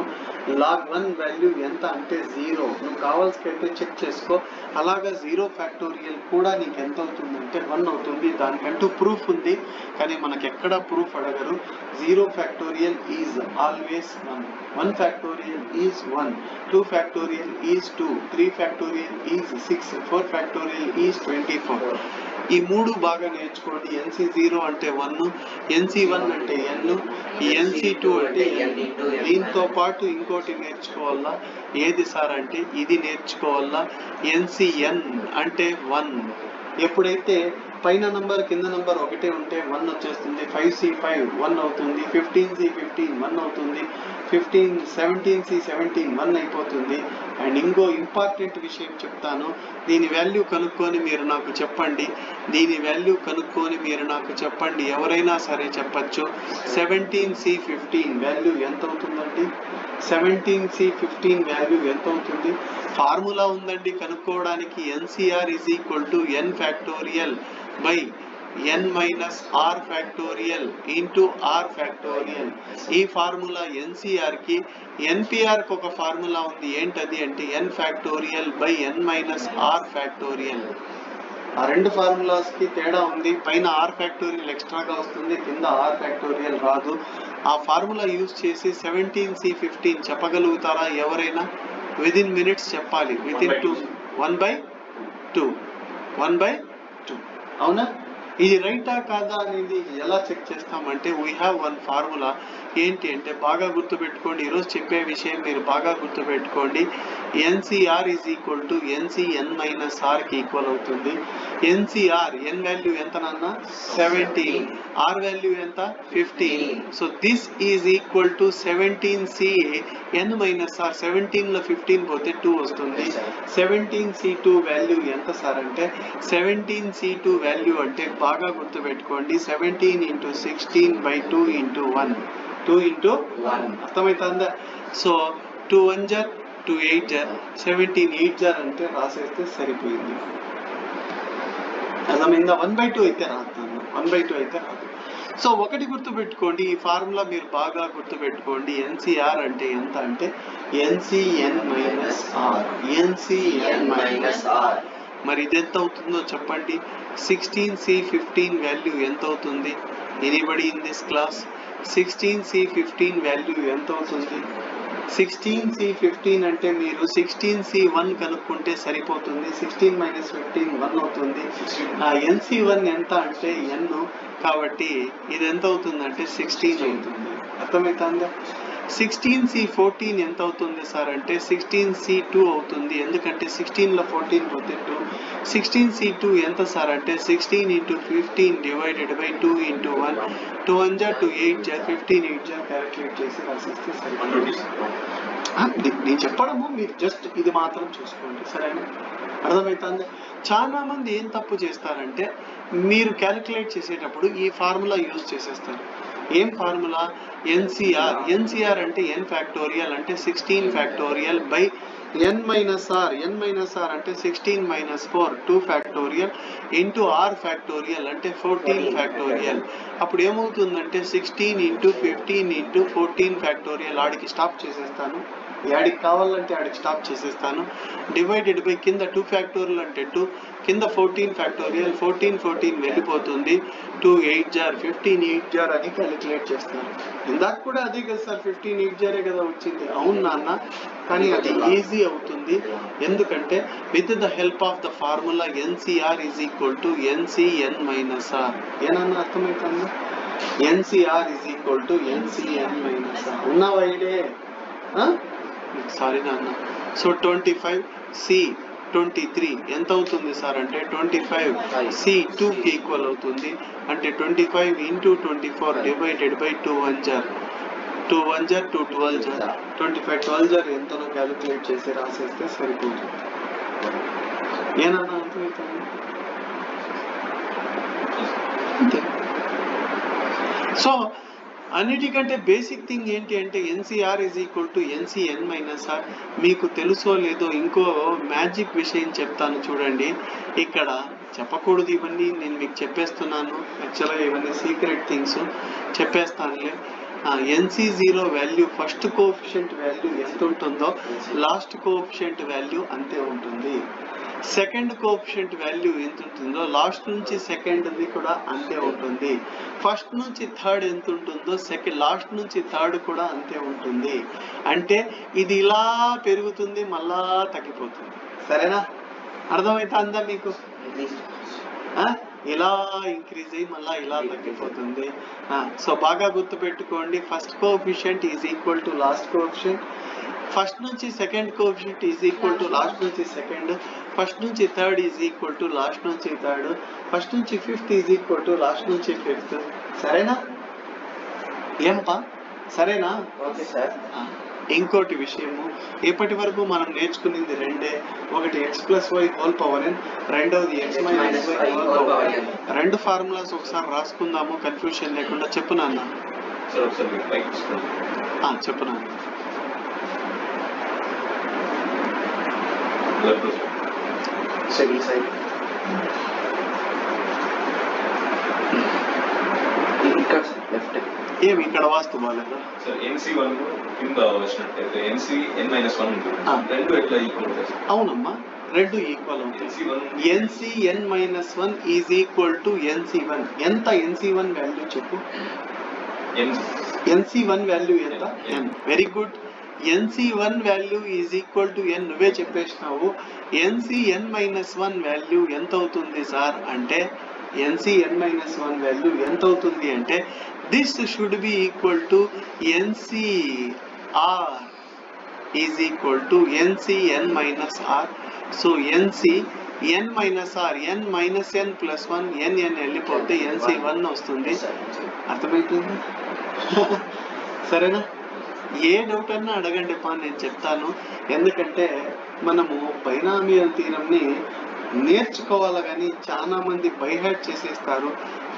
log 1 వాల్యూ ఎంత అంటే 0. నువ్వు కావాల్సికైతే చెక్ చేసుకో. అలాగా 0 ఫ్యాక్టోరియల్ కూడా నీకు ఎంత అవుతుంది అంటే 1 అవుతుంది. దానికంటూ ప్రూఫ్ ఉంది, కానీ మనకి ఎక్కడ ప్రూఫ్ అడగరు. 0 factorial is always 1. 1 factorial is 1. 2 factorial is 2. 3 factorial is 6. 4 factorial is 24. ఈ 3 బాగా నేర్చుకోండి. NC0 అంటే 1, NC1 అంటే n, NC2 అంటే n. దీంతో పాటు ఇంకోటి నేర్చుకోవాలా. ఏది సార్ అంటే ఇది నేర్చుకోవాలా. NCN అంటే 1. ఎప్పుడైతే పైన నంబర్ కింద నంబర్ ఒకటే ఉంటే 1 వచ్చేస్తుంది. 5C5 1 అవుతుంది. 15C15 1 అవుతుంది. 17C17 1 అయిపోతుంది. అండ్ ఇంకో ఇంపార్టెంట్ విషయం చెప్తాను, దీని వాల్యూ కనుక్కొని మీరు నాకు చెప్పండి. దీని వాల్యూ కనుక్కొని మీరు నాకు చెప్పండి. ఎవరైనా సరే చెప్పచ్చు. 17C15 వాల్యూ ఎంత అవుతుందండి? 17C15 వాల్యూ ఎంత అవుతుంది? ఫార్ములా ఉందండి కనుక్కోవడానికి. NCR is equal to n factorial by n minus r factorial into r factorial. ఈ ఫార్ములా NCR కి, NPR కి ఒక ఫార్ములా ఉంది. ఏంటది అంటే n factorial by n minus r factorial. ఆ రెండు ఫార్ములాస్ కి తేడా ఉంది. పైన r ఫ్యాక్టోరియల్ ఎక్స్ట్రాగా వస్తుంది, కింద r ఫ్యాక్టోరియల్ రాదు. ఆ ఫార్ములా యూజ్ చేసి 17C15 చెప్పగలుగుతారా ఎవరైనా? విదిన్ మినిట్స్ చెప్పాలి. వితిన్ 2 1/2 1/2. అవునా? ఇది రైటా కాదా అనేది ఎలా చెక్ చేస్తామంటే వీ హ్యావ్ వన్ ఫార్ములా. ఏంటి అంటే బాగా గుర్తుపెట్టుకోండి. ఈరోజు చెప్పే విషయం మీరు బాగా గుర్తుపెట్టుకోండి. NCR is equal to NCN minus ఆర్కి ఈక్వల్ అవుతుంది. NCR ఎన్ వాల్యూ ఎంత నాన్న? 17. ఆర్ వాల్యూ ఎంత? 15. So this is equal to 17CN minus R. 17లో 15 పోతే 2 వస్తుంది. 17C2 వాల్యూ ఎంత సార్ అంటే 17C2 వాల్యూ అంటే బాగా గుర్తుపెట్టుకోండి 17 into 16 by 2 into 1. 2 into 1. అర్థమవుతుందా? సో 2 1 జర్ 2 8 జర్ 17 8 జర్ అంటే రాసేస్తే సరిపోయింది. అర్థమైందా? 1/2 అయితే రాస్తాను, 1/2 అయితే రాదు. సో ఒకటి గుర్తుపెట్టుకోండి, ఈ ఫార్ములా మీరు బాగా గుర్తుపెట్టుకోండి. NCR అంటే ఎంత అంటే NCN minus r. NCN minus r. మరి ఇది ఎంత అవుతుందో చెప్పండి. 16C15 వాల్యూ ఎంత అవుతుంది? Anybody in this class? 16C15 value ఎంత అవుతుంది? 16C15 అంటే మీరు 16C1 కనుక్కుంటే సరిపోతుంది. 16 మైనస్ 15 1 అవుతుంది. NC1 ఎంత అంటే n, కాబట్టి ఇది ఎంత అవుతుందంటే 16 అవుతుంది. అర్థమవుతుందా? 16C14 ఎంత అవుతుంది సార్ అంటే 16C2 అవుతుంది. ఎందుకంటే 16లో 14 పోతే 2. 16C2 ఎంత సార్ అంటే 16 into 15 divided by 2 into 1. 2 1 జా 2 8 జా 15 8 జా క్యాలిక్యులేట్ చేసి రాసిస్తే సరిపోతుంది. నేను చెప్పడము మీరు జస్ట్ ఇది మాత్రం చూసుకోండి, సరేనా? అర్థమవుతుంది? చాలా మంది ఏం తప్పు చేస్తారంటే మీరు క్యాలిక్యులేట్ చేసేటప్పుడు ఈ ఫార్ములా యూజ్ చేసేస్తారు. ఏం ఫార్ములా? NCR. NCR అంటే n ఫ్యాక్టోరియల్ అంటే 16 factorial by n minus r అంటే 16 minus 4 2 factorial into r factorial అంటే 14 factorial. అప్పుడు ఏమవుతుందంటే 16 into 15 into 14 factorial. ఆడికి స్టాప్ చేసేస్తాను, యాడికి కావాలంటే ఆడికి స్టాప్ చేసేస్తాను. డివైడెడ్ బై కింద 2 ఫ్యాక్టోరియల్ అంటే 2, కింద 14 ఫ్యాక్టోరియల్, 14 వెళ్ళిపోతుంది. 2 8 జార్ 15 8 జార్ అని క్యాలిక్యులేట్ చేస్తాను. ఇందాక కూడా అదే కదా సార్, 15 8 జారే కదా వచ్చింది. అవును నాన్న, కానీ అది ఈజీ అవుతుంది. ఎందుకంటే with the help of the formula NCR is equal to NCN minus R. ఏనన్నా అర్థమవుతుంది? NCR is equal to NCN minus R. ఉన్నావా ఇదే? సారీ నాన్న. సో 25 C 23 ఎంత అవుతుంది సార్ అంటే 25 C 2కి ఈక్వల్ అవుతుంది. అంటే 25 into 24 డివైడెడ్ బై 2 1 జార్ 2 1 జార్ 2 12 జార్ 25 12 జార్ ఎంతనో క్యాలిక్యులేట్ చేసి రాసేస్తే సరిపోతుంది. ఏనన్నా అర్థమవుతుంది? అంతే. సో అన్నిటికంటే బేసిక్ థింగ్ ఏంటి అంటే NCR is equal to NCN minus r. మీకు తెలుసో లేదో ఇంకో మ్యాజిక్ విషయం చెప్తాను చూడండి. ఇక్కడ చెప్పకూడదు ఇవన్నీ, నేను మీకు చెప్పేస్తున్నాను. యాక్చువల్గా ఇవన్నీ సీక్రెట్ థింగ్స్ చెప్పేస్తానులే. NC0 value first coefficient value ఎంత ఉంటుందో లాస్ట్ కోఎఫిషియంట్ వాల్యూ అంతే ఉంటుంది. సెకండ్ కోఎఫిషియంట్ వాల్యూ ఎంత ఉంటుందో లాస్ట్ నుంచి సెకండ్ది కూడా అంతే ఉంటుంది. ఫస్ట్ నుంచి థర్డ్ ఎంత ఉంటుందో లాస్ట్ నుంచి థర్డ్ కూడా అంతే ఉంటుంది. అంటే ఇది ఇలా పెరుగుతుంది, మళ్ళా తగ్గిపోతుంది. సరేనా? అర్థమవుతుందా మీకు? ఇలా ఇంక్రీజ్ అయ్యి మళ్ళా ఇలా తగ్గిపోతుంది. సో బాగా గుర్తు పెట్టుకోండి, first coefficient is equal to last coefficient, first నుంచి second coefficient is equal to last నుంచి సెకండ్, ఫస్ట్ నుంచి third is equal to last నుంచి థర్డ్, ఫస్ట్ నుంచి fifth is equal to last నుంచి ఫిఫ్త్. సరేనా? ఏమప్పా సరేనా? Okay sir. ఇంకోటి విషయము, ఇప్పటి వరకు మనం నేర్చుకునేది రెండే. ఒకటి x+y హోల్ పవర్ n, రెండవది x - y whole power n. రెండు ఫార్ములాస్ ఒకసారి రాసుకుందాము కన్ఫ్యూషన్ లేకుండా. చెప్పు నాన్న. చెప్పు నాన్న. సెకండ్ సైడ్ ఇక్కడ లెఫ్ట్. ఏమి ఇక్కడ వాస్తు బాగాలేదా? NC1 కింద వచ్చినట్టయితే NCN-1 ఉంటుంది. రెండు ఎట్లా ఈక్వల్ అవుతాయి? అవునమ్మా, రెండు ఈక్వల్ అవుతాయి. NCN-1 is equal to NC1. ఎంత NC1 వాల్యూ చెప్పు? NC1 వాల్యూ ఎంత? n. Very good. NC1 value is equal to n. నువ్వే చెప్పేసినావు. NCN-1 వాల్యూ ఎంత అవుతుంది సార్ అంటే NCN-1 వాల్యూ ఎంత అవుతుంది అంటే this should be equal to NCR is equal to NCN-R. So NCN-R, n minus n plus 1 n వెళ్ళిపోతే NC1 వస్తుంది. అర్థమైపోయింది? సరేనా? ఏ డౌట్ అన్నా అడగండి పా, నేను చెప్తాను. ఎందుకంటే మనము బైనామియల్ థీరంని నేర్చుకోవాలి, కానీ చాలా మంది బైహార్ట్ చేసేస్తారు.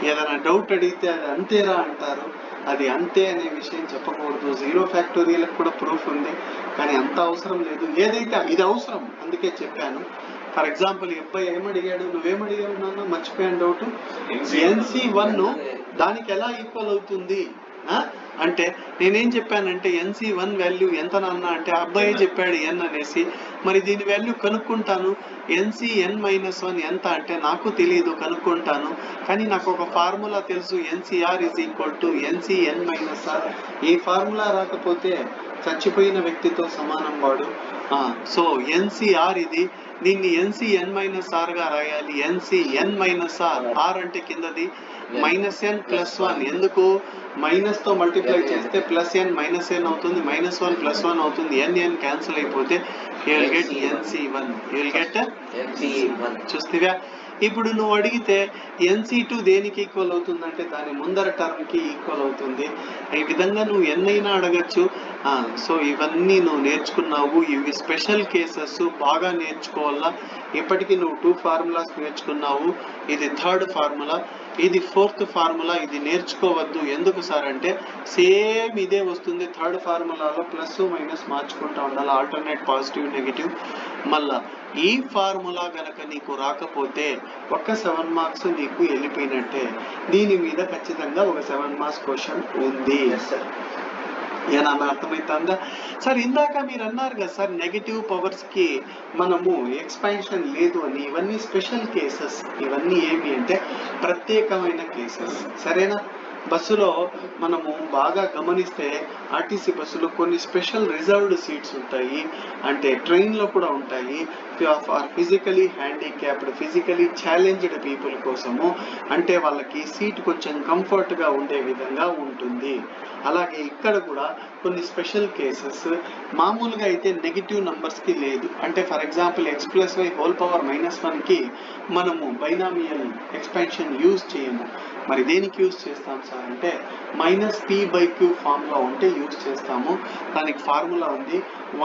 ఏదైనా డౌట్ అడిగితే అది అంతేరా అంటారు. అది అంతే అనే విషయం చెప్పకూడదు. 0 ఫ్యాక్టోరియల్కి కూడా ప్రూఫ్ ఉంది, కానీ అంత అవసరం లేదు. ఏదైతే ఇది అవసరం అందుకే చెప్పాను. ఫర్ ఎగ్జాంపుల్ ఈ అబ్బాయి ఏమడిగాడు, నువ్వేమడిగావు నాన్న? మర్చిపోయాను డౌట్. NC1 దానికి ఎలా ఈక్వల్ అవుతుంది అంటే నేనేం చెప్పానంటే NC1 వాల్యూ ఎంత నాన్న అంటే అబ్బాయి చెప్పాడు n అనేసి. మరి దీని వాల్యూ కనుక్కుంటాను. NCN-1 ఎంత అంటే నాకు తెలియదు, కనుక్కుంటాను. కానీ నాకు ఒక ఫార్ములా తెలుసు, NCR is equal to NCN-R. ఈ ఫార్ములా రాకపోతే చచ్చిపోయిన వ్యక్తితో సమానం వాడు. సో NCR ఇది, దీన్ని NCN-R గా రాయాలి. NCN-R, R అంటే కిందది, -n + 1. ఎందుకు? మైనస్ తో మల్టిప్లై చేస్తే +n -n అవుతుంది, -1 + 1 అవుతుంది. n క్యాన్సిల్ అయిపోతే you will get NC1. చూస్తేవా? ఇప్పుడు నువ్వు అడిగితే NC2 దేనికి ఈక్వల్ అవుతుందంటే దాని ముందర టర్మ్ కి ఈక్వల్ అవుతుంది. ఈ విధంగా నువ్వు ఎన్నైనా అడగచ్చు. సో ఇవన్నీ నువ్వు నేర్చుకున్నావు. ఇవి స్పెషల్ కేసెస్, బాగా నేర్చుకోవాలా. ఇప్పటికీ నువ్వు 2 ఫార్ములాస్ నేర్చుకున్నావు. ఇది 3rd ఫార్ములా, ఇది 4th ఫార్ములా. ఇది నేర్చుకోవద్దు. ఎందుకు సార్ అంటే సేమ్ ఇదే వస్తుంది. 3rd ఫార్ములాలో ప్లస్ మైనస్ మార్చుకుంటా ఉండాలి, ఆల్టర్నేట్ పాజిటివ్ నెగిటివ్. మళ్ళా ఈ ఫార్ములా గనక నీకు రాకపోతే ఒక్క 7 మార్క్స్ నీకు వెళ్ళిపోయినట్టే. దీని మీద ఖచ్చితంగా ఒక 7 మార్క్స్ క్వశ్చన్ ఉంది. ఏనా అర్థమవుతుందా సార్? ఇందాక మీరు అన్నారు కదా సార్, నెగిటివ్ పవర్స్ కి మనము ఎక్స్పాన్షన్ లేదు అని. ఇవన్నీ స్పెషల్ కేసెస్. ఇవన్నీ ఏమి అంటే ప్రత్యేకమైన కేసెస్. సరేనా? బస్సులో మనము బాగా గమనిస్తే ఆర్టీసీ బస్సులో కొన్ని స్పెషల్ రిజర్వ్డ్ సీట్స్ ఉంటాయి, అంటే ట్రైన్లో కూడా ఉంటాయి. For physically handicapped, physically challenged people కోసము, అంటే వాళ్ళకి సీట్ కొంచెం కంఫర్ట్గా ఉండే విధంగా ఉంటుంది. అలాగే ఇక్కడ కూడా కొన్ని స్పెషల్ కేసెస్. మామూలుగా అయితే నెగిటివ్ నంబర్స్కి లేదు. అంటే ఫర్ ఎగ్జాంపుల్ x+y⁻⁻1కి మనము బైనామియల్ ఎక్స్పాన్షన్ యూజ్ చేయము. మరి దేనికి యూజ్ చేస్తాం సార్ అంటే -p/q ఫార్ములా ఉంటే యూజ్ చేస్తాము. దానికి ఫార్ములా ఉంది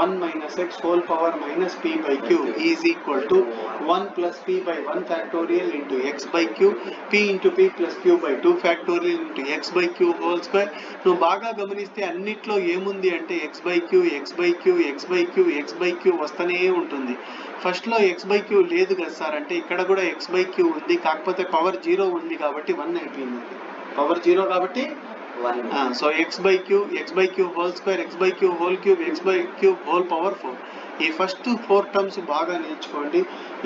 1 - x⁻⁻p/q is equal to 1 + p/1 factorial into x/q, p into p + q/2 factorial into x/q whole square. నువ్వు బాగా గమనిస్తే అన్నిట్లో ఏముంది అంటే x/q వస్తూనే ఉంటుంది. ఫస్ట్లో x/q లేదు కదా సార్ అంటే ఇక్కడ కూడా x/q ఉంది, కాకపోతే పవర్ 0 ఉంది కాబట్టి 1 అయిపోయింది. పవర్ 0 కాబట్టి 1. So x/q whole square, x/q whole cube, x/q whole power 4. ఈ ఫస్ట్ 4 టర్మ్స్ బాగా నేర్చుకోండి.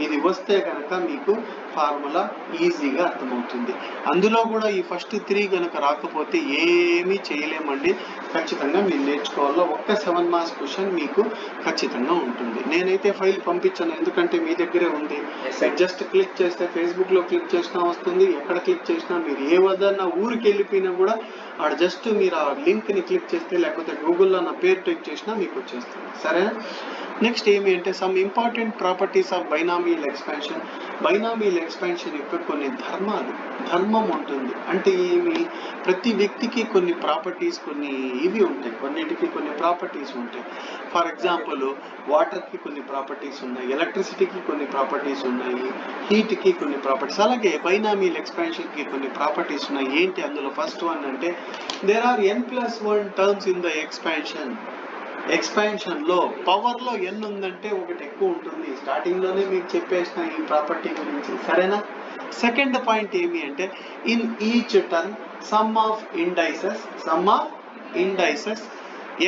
ఇది వస్తే కనుక మీకు ఫార్ములా ఈజీగా అర్థమవుతుంది. అందులో కూడా ఈ ఫస్ట్ 3 కనుక రాకపోతే ఏమీ చేయలేమండి. ఖచ్చితంగా మీరు నేర్చుకోవాలో ఒక్క 7 మార్క్స్ క్వశ్చన్ మీకు ఖచ్చితంగా ఉంటుంది. నేనైతే ఫైల్ పంపించాను, ఎందుకంటే మీ దగ్గరే ఉంది. జస్ట్ క్లిక్ చేస్తే ఫేస్బుక్లో క్లిక్ చేసినా వస్తుంది, ఎక్కడ క్లిక్ చేసినా మీరు ఏ వద్దన్నా ఊరికి వెళ్ళిపోయినా కూడా ఆడ జస్ట్ మీరు ఆ లింక్ని క్లిక్ చేస్తే, లేకపోతే గూగుల్లో నా పేరు టైప్ చేసినా మీకు వచ్చేస్తుంది. సరేనా? నెక్స్ట్ ఏమి అంటే some important properties of binomial expansion. Binomial expansion యొక్క కొన్ని ధర్మం ఉంటుంది. అంటే ఏమి, ప్రతి వ్యక్తికి కొన్ని ప్రాపర్టీస్, కొన్ని ఇవి ఉంటాయి, కొన్నిటికి కొన్ని ప్రాపర్టీస్ ఉంటాయి. ఫర్ ఎగ్జాంపుల్ వాటర్కి కొన్ని ప్రాపర్టీస్ ఉన్నాయి, ఎలక్ట్రిసిటీకి కొన్ని ప్రాపర్టీస్ ఉన్నాయి, హీట్కి కొన్ని ప్రాపర్టీస్. అలాగే బైనామియల్ ఎక్స్పాన్షన్కి కొన్ని ప్రాపర్టీస్ ఉన్నాయి. ఏంటి అందులో ఫస్ట్ వన్ అంటే there are n+1 terms in the expansion లో పవర్ లో n ఉందంటే ఒకటి ఎక్కువ ఉంటుంది. స్టార్టింగ్ లోనే మీకు చెప్పేసిన ఈ ప్రాపర్టీ గురించి. సరేనా? సెకండ్ పాయింట్ ఏమి అంటే in each term some of indices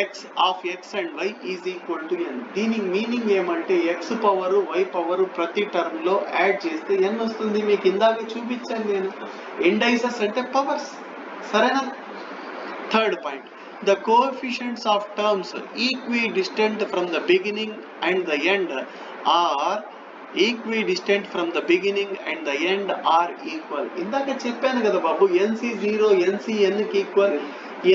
x and y is equal to n. దీని మీనింగ్ ఏమంటే x పవర్ y పవర్ ప్రతి టర్మ్ లో యాడ్ చేస్తే n వస్తుంది. మీకు ఇందాక చూపించాను నేను. ఇండైసెస్ అంటే పవర్స్. సరేనా? Third point, the coefficients of terms equidistant from the beginning and the end are equal. ఇందాక చెప్పాను కదా బాబు, NC0 NCN కి ఈక్వల్,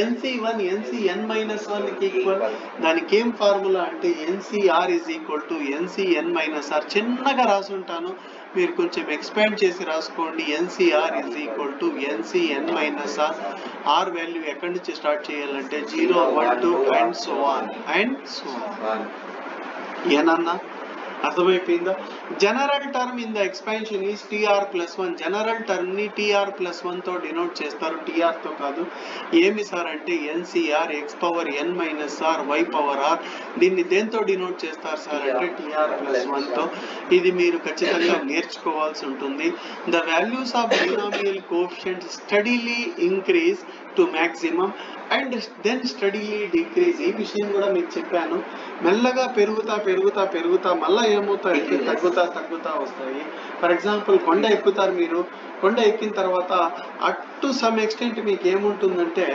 NC1 NCN-1 కి ఈక్వల్. దానికి ఏం ఫార్ములా అంటే NCR is equal to NCN-R. చిన్నగా రాసుంటాను, మీరు కొంచెం ఎక్స్పాండ్ చేసి రాసుకోండి. NCR is equal to NCN-R. R value ఎక్కడి నుంచి స్టార్ట్ చేయాలంటే 0, 1, 2 and so on. ఏనన్నా అర్థమైపోయిందా? General term in the expansion is TR+1. General term ని TR+1 తో డినోట్ చేస్తారు, TR తో కాదు. ఏమి సార్ అంటే NCR x⁻n−r y⁻r. దీన్ని దేంతో డినోట్ చేస్తారు సార్ అంటే TR+1 తో. ఇది మీరు ఖచ్చితంగా నేర్చుకోవాల్సి ఉంటుంది. The values of binomial coefficients steadily increase to maximum and then steadily decrease. ఈ విషయం కూడా మీకు చెప్పాను. మెల్లగా పెరుగుతా మళ్ళీ ఏమవుతాయంటే తగ్గుతా వస్తాయి. ఫర్ ఎగ్జాంపుల్ కొండ ఎక్కుతారు మీరు, కొండ ఎక్కిన తర్వాత అట్ టు సమ్ ఎక్స్టెంట్ మీకు ఏముంటుందంటే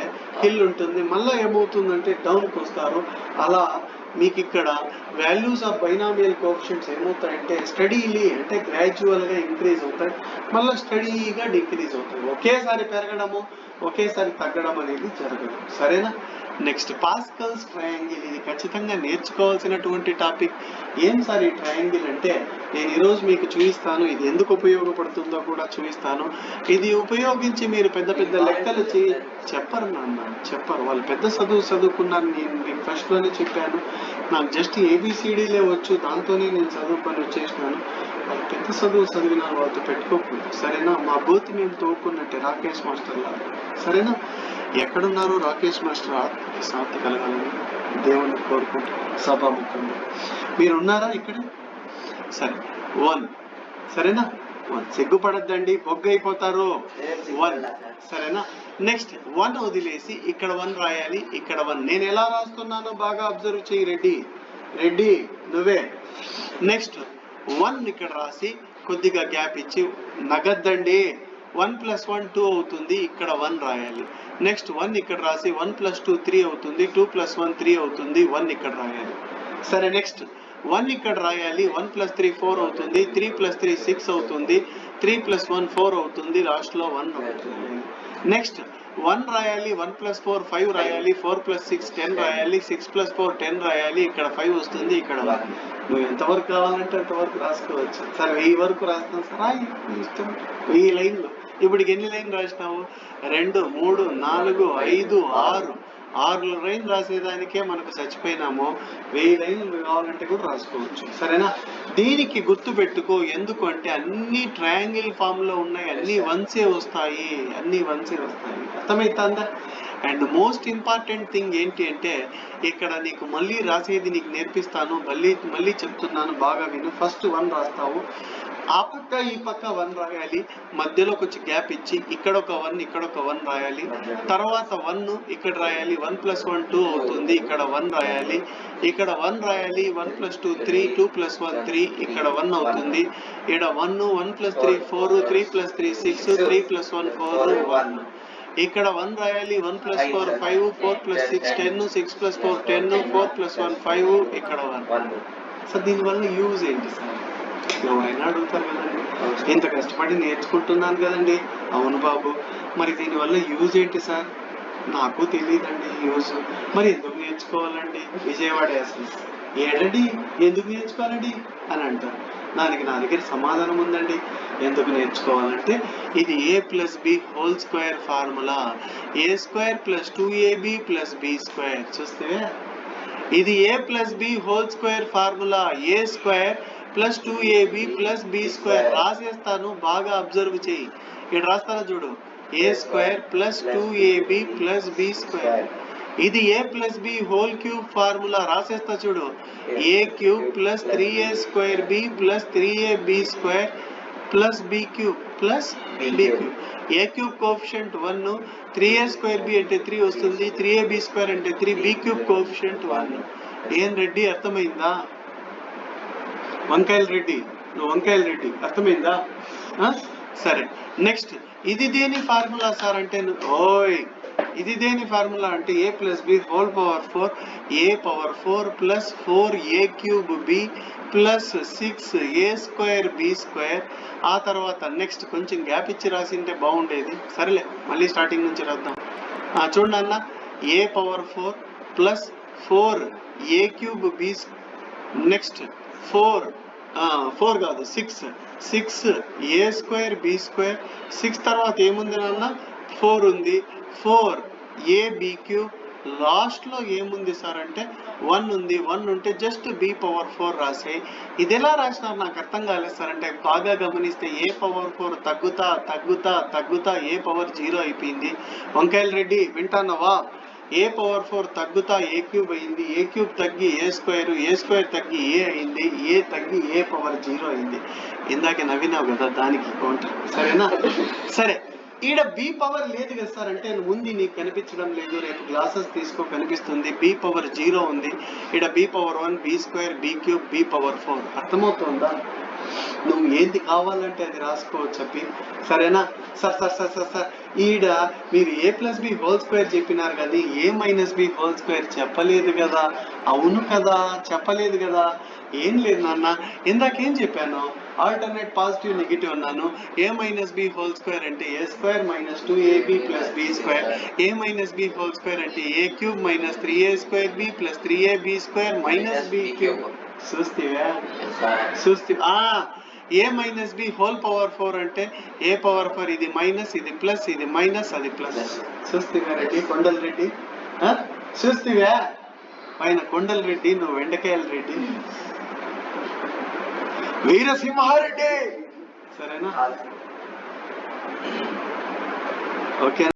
హిల్ ఉంటుంది, మళ్ళీ ఏమవుతుందంటే డౌన్కి వస్తారు. అలా మీకు ఇక్కడ వాల్యూస్ ఆఫ్ బైనామియల్ కోఎఫిషియంట్స్ ఏమవుతాయంటే స్టడీలీ అంటే గ్రాడ్యువల్గా ఇంక్రీజ్ అవుతాయి, మళ్ళీ స్టడీగా డిక్రీజ్ అవుతాయి. ఒకేసారి పెరగడము ఒకేసారి తగ్గడం అనేది జరగదు. సరేనా? Next Pascal's triangle. ఇది ఖచ్చితంగా నేర్చుకోవాల్సినటువంటి టాపిక్. ఏం సార్ ఈ ట్రయాంగిల్ అంటే, నేను ఈరోజు మీకు చూపిస్తాను, ఇది ఎందుకు ఉపయోగపడుతుందో కూడా చూపిస్తాను. ఇది ఉపయోగించి మీరు పెద్ద లెక్కలు చెప్పరు నాన్న, చెప్పరు. వాళ్ళు పెద్ద చదువుకున్నారు. నేను మీకు ఫస్ట్లోనే చెప్పాను, నాకు జస్ట్ ABCDలే వచ్చు, దాంతోనే నేను చదువుకొని వచ్చేసినాను. వాళ్ళు పెద్ద చదువు చదివిన వాళ్ళతో పెట్టుకోకూడదు, సరేనా? మా బూత్ మేము తోక్కున్నట్టే రాకేష్ మాస్టర్ లాగా, సరేనా? ఎక్కడున్నారు రాకేష్ మాస్టర్? ఆత్మకి శాంతి కలగాలని దేవుణ్ణి కోరుకుంటూ సభాముఖంగా మీరు ఉన్నారా ఇక్కడ? సరే, 1, సరేనా? 1 సిగ్గుపడద్దండి, బొగ్గు అయిపోతారు. 1, సరేనా? నెక్స్ట్ 1 వదిలేసి ఇక్కడ 1 రాయాలి, ఇక్కడ 1. నేను ఎలా రాస్తున్నానో బాగా అబ్జర్వ్ చేయి రెడ్డి. రెడ్డి నువ్వే. నెక్స్ట్ 1 ఇక్కడ రాసి కొద్దిగా గ్యాప్ ఇచ్చి నగద్దండి. 1 + 1 2 అవుతుంది, ఇక్కడ 1 రాయాలి. నెక్స్ట్ 1 ఇక్కడ రాసి 1 + 2 3 అవుతుంది, 2 + 1 3 అవుతుంది, 1 ఇక్కడ రాయాలి. సరే, నెక్స్ట్ 1 ఇక్కడ రాయాలి, 1 + 3 4 అవుతుంది, 3 + 3 6 అవుతుంది, 3 + 1 4 అవుతుంది, లాస్ట్ లో 1 అవుతుంది. నెక్స్ట్ 1 రాయాలి, 1 + 4 5 రాయాలి, 4 + 6 10 రాయాలి, 6 + 4 10 రాయాలి, ఇక్కడ 5 వస్తుంది, ఇక్కడ 1. నువ్వు ఎంతవరకు కావాలంటే అంతవరకు రాసుకోవచ్చు. సరే 1000 వరకు రాస్తాను సార్, రాయి, ఇష్టం. 1000 లైన్లు. ఇప్పుడు ఎన్ని లైన్లు రాసినావు? 2 3 4 5 6 లైన్లు రాసేదానికే మనకు చచ్చిపోయినాము. 1000 లైన్లు కావాలంటే కూడా రాసుకోవచ్చు, సరేనా? దీనికి గుర్తు పెట్టుకో, ఎందుకు అంటే అన్ని ట్రయాంగిల్ ఫామ్ లో ఉన్నాయి, అన్ని వన్సే వస్తాయి, అన్ని వన్సే వస్తాయి. అర్థమవుతుందా? అండ్ మోస్ట్ ఇంపార్టెంట్ థింగ్ ఏంటి అంటే ఇక్కడ నీకు మళ్ళీ రాసేది నీకు నేర్పిస్తాను, మళ్ళీ చెప్తున్నాను, బాగా విను. ఫస్ట్ 1 రాస్తావు, ఆ పక్క ఈ పక్క 1 రాయాలి, మధ్యలో కొంచెం గ్యాప్ ఇచ్చి ఇక్కడ ఒక 1 ఇక్కడ ఒక 1 రాయాలి, తర్వాత 1 ఇక్కడ రాయాలి, 1 + 1 2 అవుతుంది, ఇక్కడ 1 రాయాలి, ఇక్కడ 1 రాయాలి, 1 + 2 3 2 + 1 3, ఇక్కడ 1 అవుతుంది, ఇక్కడ 1 1 + 3 4 3 + 3 6 3 + 1 4 1, ఇక్కడ 1 రాయాలి, 1 + 4 5 4 + 6 10 6 + 4 10 4 + 1 5, ఇక్కడ 1. సో దీనివల్ల యూజ్ ఏంటి సార్? ఎవరైనా అడుగుతారు కదండి, ఇంత కష్టపడి నేర్చుకుంటున్నాను కదండి. అవును బాబు, మరి దీనివల్ల యూజ్ ఏంటి సార్? నాకు తెలియదండి యూజ్. మరి ఎందుకు నేర్చుకోవాలండి? విజయవాడ అసలు ఏడండి ఎందుకు నేర్చుకోవాలండి అని అంటారు. దానికి నా దగ్గర సమాధానం ఉందండి. ఎందుకు నేర్చుకోవాలంటే ఇది a+b² formula. a² + 2ab + b². చూస్తే ఇది a+b² formula. a² + 2ab + b². రాసేస్తాను, బాగా అబ్జర్వ్ చేయి. ఇక్కడ రాస్తాను చూడు, a² + 2ab + b². ఇది a+b³ ఫార్ములా. రాసేస్తా చూడు, a³ + 3a²b + 3ab² + b³ + b³. a³ coefficient 1, 3a²b అంటే 3 వస్తుంది, 3ab² అంటే 3, b³ కోఎఫిషియంట్ 1. ఏం రెడ్డి అర్థమైందా? వంకాయల రెడ్డి, నువ్వు వంకాయల రెడ్డి, అర్థమైందా? సరే, నెక్స్ట్ ఇది దేని ఫార్ములా సార్ అంటే, ఓయ్ ఇది దేని ఫార్ములా అంటే a+b² a⁴ + 4a³ b + 6a²b². ఆ తర్వాత నెక్స్ట్ కొంచెం గ్యాప్ ఇచ్చి రాసింటే బాగుండేది. సరేలే, మళ్ళీ స్టార్టింగ్ నుంచి రాద్దాం. చూడండి అన్న, a⁴ + 4a³ b, నెక్స్ట్ 4 కాదు 6a² b². 6 తర్వాత ఏముంది నాన్న? 4 ఉంది, 4ab³. లాస్ట్ లో ఏముంది సార్ అంటే 1 ఉంది, 1 ఉంటే జస్ట్ b⁴ రాసే. ఇది ఎలా రాసినారు నాకు అర్థం కాలేదు సార్ అంటే, బాగా గమనిస్తే a⁴ తగ్గుతా తగ్గుతా తగ్గుతా a⁴ అయిపోయింది. వంకాయల రెడ్డి వింటానవా? a⁴ తగ్గుతా a³ అయింది, a³ తగ్గి a² తగ్గి a అయింది, a తగ్గి a⁴ అయింది. ఇందాక నవ్వినావు కదా, దానికి కౌంటర్, సరేనా? సరే, ఈడ b⁴ లేదు కదా సార్ అంటే, ముందు నీకు కనిపించడం లేదు, రేపు గ్లాసెస్ తీసుకో కనిపిస్తుంది. b⁴ ఉంది, ఈడ b⁴1 b² b³ b⁴. అర్థమవుతుందా? నువ్వు ఏంది కావాలంటే అది రాసుకోవచ్చు చెప్పి, సరేనా? సార్ ఈడ మీరు a+b² చెప్పినారు కదా, a-b² చెప్పలేదు కదా. అవును కదా, చెప్పలేదు కదా. ఏం లేదు నాన్న, ఇందాకేం చెప్పాను? ఆల్టర్నేట్ పాజిటివ్ నెగిటివ్ అన్నాను. a-b² అంటే a² - 2ab + b². a-b² అంటే a³ - 3a²b + 3ab² - b³. చూస్తేవా? a-b⁴ అంటే a⁴ ఇది మైనస్, ఇది ప్లస్, ఇది మైనస్, అది ప్లస్. చూస్తేవా రెడ్డి, కొండల రెడ్డి? చూస్తేవా? పైన కొండల రెడ్డి, నువ్వు వెండకాయల రెడ్డి. వీరసింహారెడ్డి. సరేనా? ఓకే.